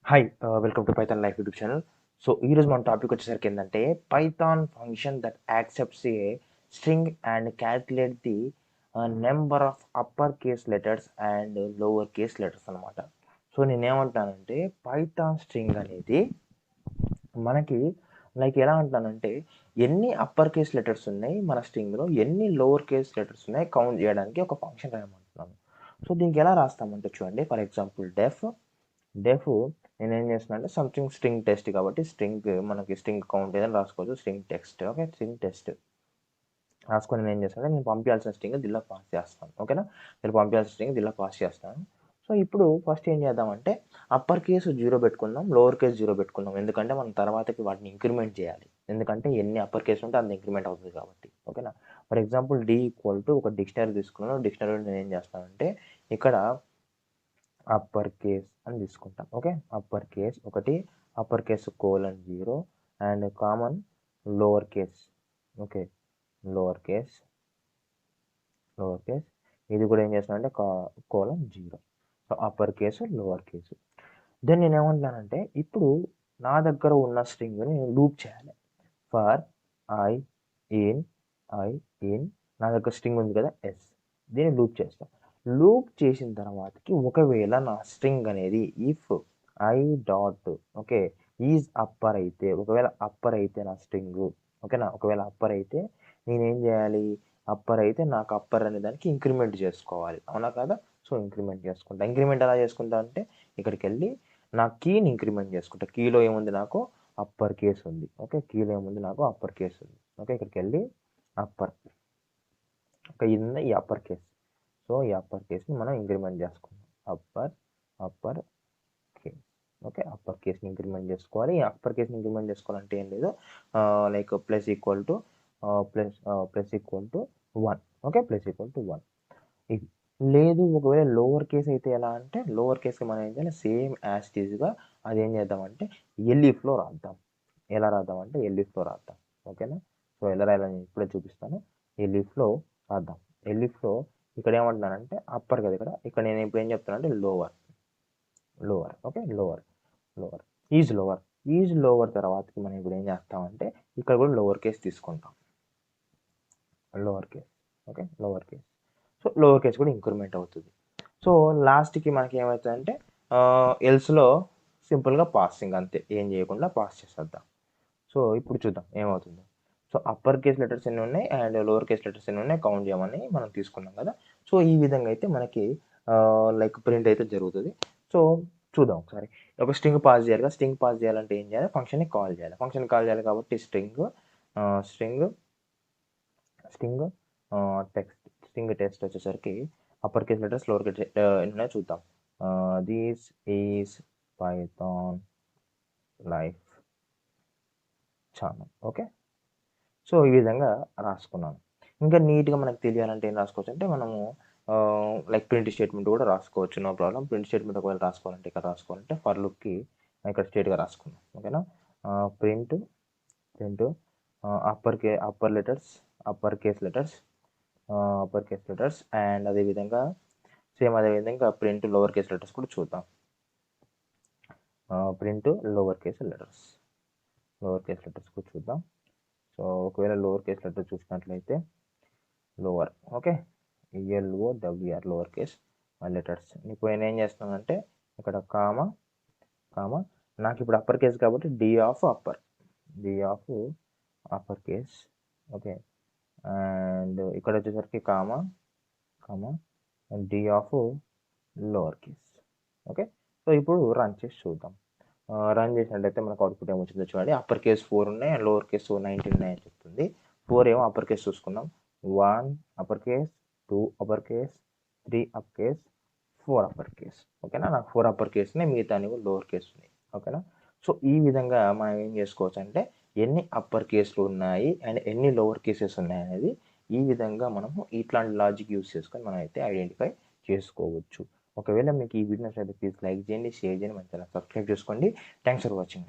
Welcome to Python Life YouTube channel. So ఈరోజు మన topic వచ్చేసరికి ఏంటంటే Python function that accepts a string and calculate the number of upper case letters and lower case letters అనమాట. So నేనేమంటానంటే Python string అనేది మనకి ఎలా అంటానంటే ఎన్ని అప్పర్ కేస్ లెటర్స్ ఉన్నాయి మన స్ట్రింగ్లో, ఎన్ని లోవర్ కేస్ లెటర్స్ ఉన్నాయి కౌంట్ చేయడానికి ఒక ఫంక్షన్ రాయమంటున్నాను. సో దీనికి ఎలా రాస్తామంటే చూడండి, ఫర్ ఎగ్జాంపుల్ డెఫ్ నేనేం చేస్తున్నా అంటే సంథింగ్ స్ట్రింగ్ టెస్ట్ కాబట్టి మనకి స్ట్రింగ్ కౌంట్ ఏదైనా రాసుకోవచ్చు. String text, okay, string test రాసుకొని నేను ఏం చేస్తాను, నేను పంపించాల్సిన స్ట్రింగ్ దీనిలో పాస్ చేస్తాను. ఓకేనా, నేను పంపించాల్సిన స్ట్రింగ్ దీనిలో పాస్ చేస్తాను. సో ఇప్పుడు ఫస్ట్ ఏం చేద్దామంటే అప్పర్ కేసు 0 పెట్టుకుందాం, లోవర్ కేసు 0 పెట్టుకుందాం. ఎందుకంటే మనం తర్వాతకి వాటిని ఇంక్రిమెంట్ చేయాలి. ఎందుకంటే ఎన్ని అప్పర్ కేసు ఉంటే అంత ఇంక్రిమెంట్ అవుతుంది కాబట్టి. ఓకేనా, for example D equal to ఒక డిక్షనరీ తీసుకున్నాను. డిక్షనరీ నేను ఏం చేస్తానంటే ఇక్కడ అప్పర్ కేస్ అని తీసుకుంటాం. Okay, upper case 1, upper case :0 and common lower case. Okay, lower case ఇది కూడా ఏం చేస్తానంటే :0. So upper case, lower case. Then నేను ఏమంటున్నానంటే ఇప్పుడు నా దగ్గర ఉన్న స్ట్రింగ్ని నేను లూప్ చేయాలి. ఫర్ ఐ ఇన్ నా దగ్గర స్ట్రింగ్ ఉంది కదా, ఎస్, దీన్ని లూప్ చేస్తాను. లూప్ చేసిన తర్వాతకి ఒకవేళ నా స్ట్రింగ్ అనేది if I dot okay is upper అయితే, ఒకవేళ అప్పర్ అయితే నా స్ట్రింగ్, ఓకేనా, ఒకవేళ అప్పర్ అయితే నేనేం చేయాలి, అప్పర్ అయితే నాకు అప్పర్ అనే దానికి ఇంక్రిమెంట్ చేసుకోవాలి, అవునా కదా. సో ఇంక్రిమెంట్ చేసుకుంటా. ఇంక్రిమెంట్ ఎలా చేసుకుంటా అంటే ఇక్కడికి వెళ్ళి నా కీని ఇంక్రిమెంట్ చేసుకుంటా. కీలో ఏముంది, నాకు అప్పర్ కేస్ ఉంది. ఓకే, కీలో ఏముంది, నాకు అప్పర్ కేస్ ఉంది. ఓకే, ఇక్కడికి వెళ్ళి అప్పర్, ఓకే, ఇది ఈ అప్పర్ కేస్. సో ఈ అప్పర్ కేస్ని మనం ఇంక్రిమెంట్ చేసుకుందాం. అప్పర్ కేస్, ఓకే, అప్పర్ కేస్ని ఇంక్రిమెంట్ చేసుకోవాలి. ఈ అప్పర్ కేస్ని ఇంక్రిమెంట్ చేసుకోవాలంటే ఏం లేదు, like plus equal to 1. Okay, plus equal to 1. ఇది లేదు, ఒకవేళ లోవర్ కేస్ అయితే ఎలా అంటే లోవర్ కేస్కి మనం ఏం చేయాలి, సేమ్ యాజ్ టీజ్గా అది ఏం చేద్దామంటే ఎల్ఈఫ్లో రాద్దాం. ఎలా రాద్దామంటే ఎల్ఈఫ్లో రాద్దాం. ఓకేనా, సో ఎలా రాయాలని ఇప్పుడే చూపిస్తాను. ఎల్ఈఫ్లో రాద్దాం. ఎల్ఈఫ్లో ఇక్కడ ఏమంటున్నానంటే అప్పర్ కదా, ఇక్కడ నేను ఇప్పుడు ఏం చెప్తానంటే లోవర్. ఓకే, ఈజ్ లోవర్ తర్వాతకి మనం ఇప్పుడు ఏం చేస్తామంటే ఇక్కడ కూడా లోవర్ కేస్ తీసుకుంటాం. Lower case, okay, lower case. So lower case కూడా ఇంక్రిమెంట్ అవుతుంది. సో లాస్ట్కి మనకి ఏమవుతుందంటే ఎల్స్లో సింపుల్గా పాసింగ్, అంతే, ఏం చేయకుండా పాస్ చేసేద్దాం. సో ఇప్పుడు చూద్దాం ఏమవుతుందో. సో అప్పర్ కేస్ లెటర్స్ ఎన్ని ఉన్నాయి అండ్ లోవర్ కేస్ లెటర్స్ ఎన్ని ఉన్నాయి కౌంట్ చేయమని మనం తీసుకున్నాం కదా. సో ఈ విధంగా అయితే మనకి లైక్ ప్రింట్ అయితే జరుగుతుంది. సో చూద్దాం ఒకసారి. ఒక స్ట్రింగ్ పాస్ చేయాలి కదా, స్ట్రింగ్ పాస్ చేయాలంటే ఏం చేయాలి, ఫంక్షన్ని కాల్ చేయాలి. కాబట్టి స్ట్రింగ్ టెక్స్ట్ వచ్చేసరికి upper case letters, lower case ఎన్ని ఉన్నాయో చూద్దాం. This is Python life channel. Okay, so ఈ విధంగా రాసుకున్నాను. ఇంకా నీట్గా మనకు తెలియాలంటే ఏం రాసుకోవచ్చు అంటే మనము లైక్ ప్రింట్ స్టేట్మెంట్ కూడా రాసుకోవచ్చు, నో ప్రాబ్లం. ప్రింట్ స్టేట్మెంట్ ఒకవేళ రాసుకోవాలంటే ఇక్కడ రాసుకోవాలంటే ఫర్ లుక్కి ఇక్కడ స్ట్రేట్గా రాసుకున్నాం. ఓకేనా, print upper case letters and అదేవిధంగా ప్రింట్ లోవర్ కేస్ లెటర్స్ కూడా చూద్దాం. ప్రింట్ లోవర్ కేస్ లెటర్స్ కూడా చూద్దాం. సో ఒకవేళ లోవర్ కేస్ లెటర్ చూసినట్లయితే lower, okay, LOWR lower case letters. ఇప్పుడు నేను ఏం చేస్తున్నానంటే ఇక్కడ కామా నాకు ఇప్పుడు అప్పర్ కేస్ కాబట్టి D of upper case, okay, and ఇక్కడ వచ్చేసరికి comma D of lower case. Okay, so ఇప్పుడు రన్ చేసి చూద్దాం. రన్ చేసినట్లయితే మనకు అవుట్పుట్ ఏమొచ్చిందో చూడండి. అప్పర్ కేస్ 4 ఉన్నాయి అండ్ లోవర్ కేస్ 19 ఉన్నాయని చెప్తుంది. 4 ఏమో అప్పర్ కేస్ చూసుకుందాం. 1 upper case, 2 upper case, 3 upper case, 4 upper case. ఓకేనా, నాకు 4 అప్పర్ కేస్ ఉన్నాయి, మిగతా లోవర్ కేస్ ఉన్నాయి. ఓకేనా, సో ఈ విధంగా మనం ఏం చేసుకోవచ్చు అంటే ఎన్ని అప్పర్ కేసులు ఉన్నాయి అండ్ ఎన్ని లోవర్ కేసెస్ ఉన్నాయి అనేది ఈ విధంగా మనము ఇట్లాంటి లాజిక్ యూస్ చేసుకొని మనం అయితే ఐడెంటిఫై చేసుకోవచ్చు. ఒకవేళ మీకు ఈ వీడియో నచ్చినట్లయితే ప్లీజ్ లైక్ చేయండి, షేర్ చేయండి, మన ఛానల్ సబ్స్క్రైబ్ చేసుకోండి. Thanks for watching.